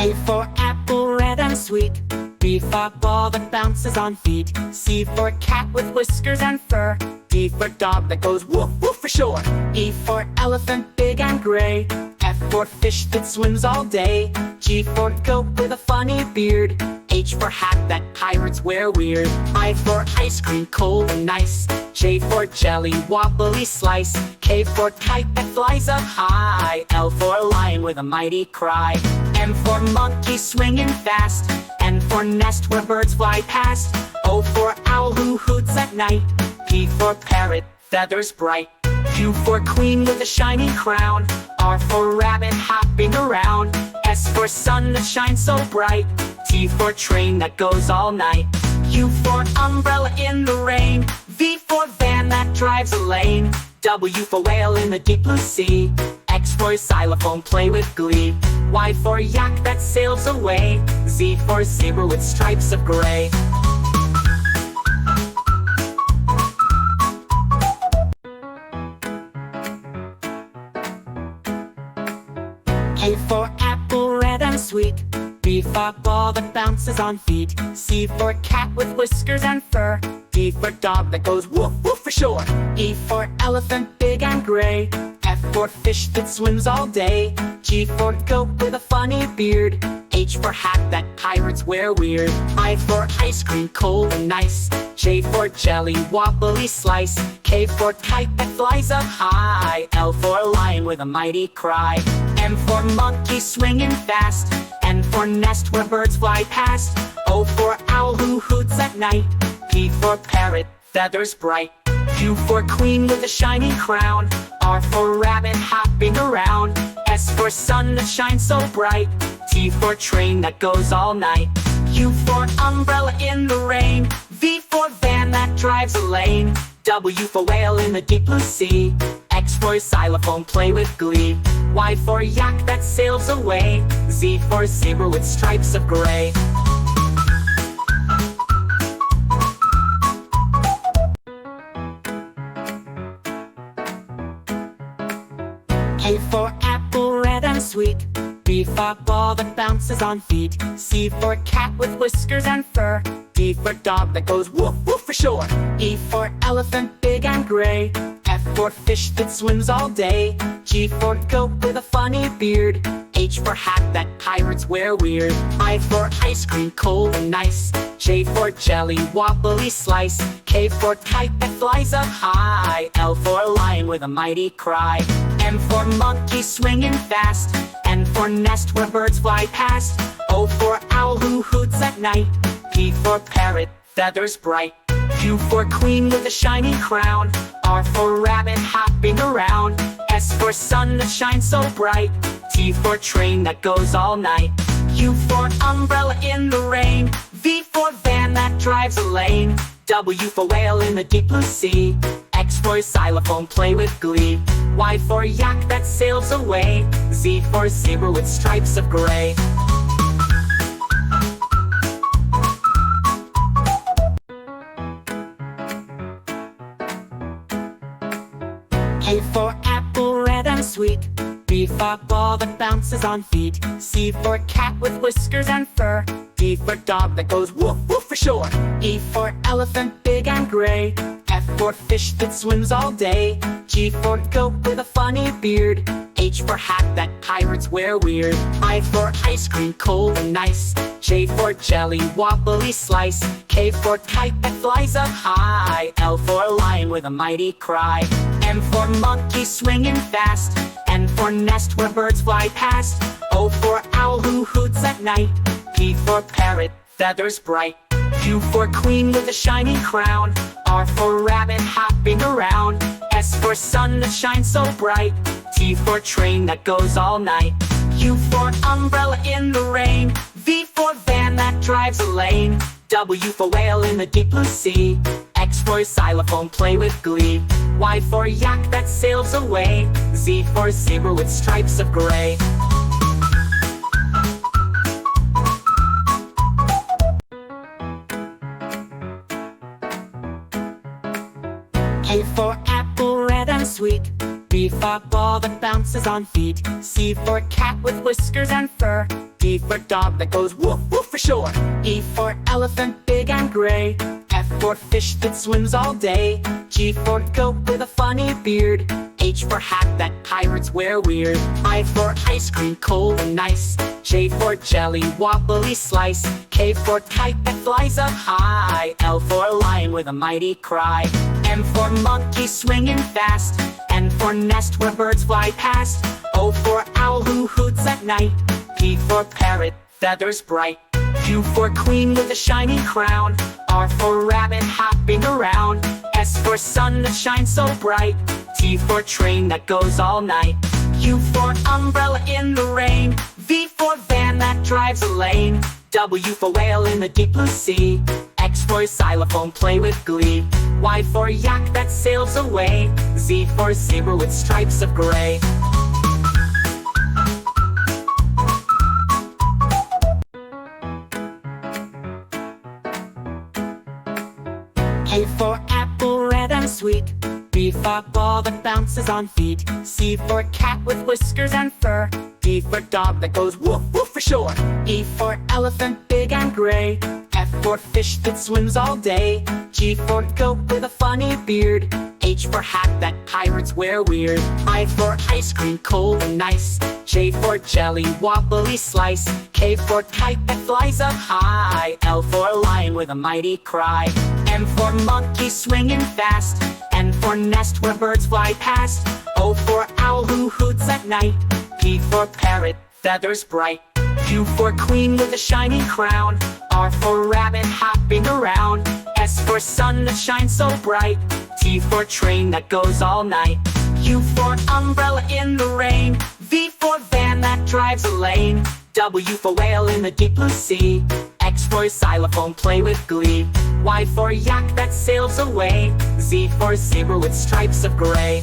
A for apple, red and sweet. B for ball that bounces on feet. C for cat with whiskers and fur. D for dog that goes woof woof for sure. E for elephant, big and gray. F for fish that swims all day. G for goat with a funny beard. H for hat that pirates wear weird. I for ice cream, cold and nice. J for jelly, wobbly slice. K for kite that flies up high. L for lion with a mighty cry. M for monkey swinging fast. N for nest where birds fly past. O for owl who hoots at night. P for parrot, feathers bright. Q for queen with a shiny crown. R for rabbit hopping around. S for sun that shines so bright. T for train that goes all night. U for umbrella in the rain. V for van that drives a lane. W for whale in the deep blue sea. X for xylophone, play with glee. Y for yak that sails away. Z for zebra with stripes of gray. A for apple, red and sweet. B for ball that bounces on feet. C for cat with whiskers and fur. D for dog that goes woof woof for sure. E for elephant, big and gray. F for fish that swims all day. G for goat with a funny beard. H for hat that pirates wear weird. I for ice cream, cold and nice. J for jelly, wobbly slice. K for kite that flies up high. L for lion with a mighty cry. M for monkey swinging fast. N for nest where birds fly past. O for owl who hoots at night. P for parrot, feathers bright. Q for queen with a shiny crown. R for rabbit hopping around. S for sun that shines so bright. T for train that goes all night. U for umbrella in the rain. V for van that drives a lane. W for whale in the deep blue sea. X for xylophone, play with glee. Y for yak that sails away. Z for zebra with stripes of gray. A for apple, red and sweet. B for ball that bounces on feet. C for cat with whiskers and fur. D for dog that goes woof woof for sure. E for elephant, big and gray. F for fish that swims all day. G for goat with a funny beard. H for hat that pirates wear weird. I for ice cream, cold and nice. J for jelly, wobbly slice. K for kite that flies up high. L for lion with a mighty cry. M for monkey swinging fast. N for nest where birds fly past. O for owl who hoots at night. P for parrot, feathers bright. Q for queen with a shiny crown. R for rabbit hopping around. S for sun that shines so bright. T for train that goes all night. U for umbrella in the rain. V for van that drives a lane. W for whale in the deep blue sea. X for xylophone, play with glee. Y for yak that sails away. Z for zebra with stripes of gray. A for apple, red and sweet. B for ball that bounces on feet. C for cat with whiskers and fur. D for dog that goes woof woof for sure. E for elephant, big and gray. F for fish that swims all day. G for goat with a funny beard. H for hat that pirates wear weird. I for ice cream, cold and nice. J for jelly, wobbly slice. K for kite that flies up high. L for lion with a mighty cry. M for monkey swinging fast. N for nest where birds fly past. O for owl who hoots at night. P for parrot, feathers bright. Q for queen with a shiny crown. R for rabbit hopping around. S for sun that shines so bright. T for train that goes all night. U for umbrella in the rain. V for van that drives a lane. W for whale in the deep blue sea. X for xylophone, play with glee. Y for yak that sails away. Z for zebra with stripes of gray. A for apple, red and sweet. B for ball that bounces on feet. C for cat with whiskers and fur. D for dog that goes woof woof for sure. E for elephant big and gray. F for fish that swims all day. G for goat with a funny beard. H for hat that pirates wear weird. I for ice cream cold and nice. J for jelly wobbly slice. K for kite that flies up high. L for lion with a mighty cry. M for monkey swinging fast. N for nest where birds fly past. O for owl who hoots at night. P for parrot, feathers bright. Q for queen with a shiny crown. R for rabbit hopping around. S for sun that shines so bright. T for train that goes all night. U for umbrella in the rain. V for van that drives a lane. W for whale in the deep blue sea. X for xylophone, play with glee. Y for yak that sails away. Z for zebra with stripes of gray. A for apple, red and sweet. B for ball that bounces on feet. C for cat with whiskers and fur. D for dog that goes woof woof for sure. E for elephant big and gray. F for fish that swims all day. G for goat with a funny beard. H for hat that pirates wear weird. I for ice cream cold and nice. J for jelly wobbly slice. K for kite that flies up high. L for lion with a mighty cry. M for monkey swinging fast. N for nest where birds fly past. O for owl who hoots at night. P for parrot, feathers bright. Q for queen with a shiny crown. R for rabbit hopping around. S for sun that shines so bright. T for train that goes all night. U for umbrella in the rain. V for van that drives a lane. W for whale in the deep blue sea. X for xylophone, play with glee. Y for yak that sails away. Z for zebra with stripes of gray.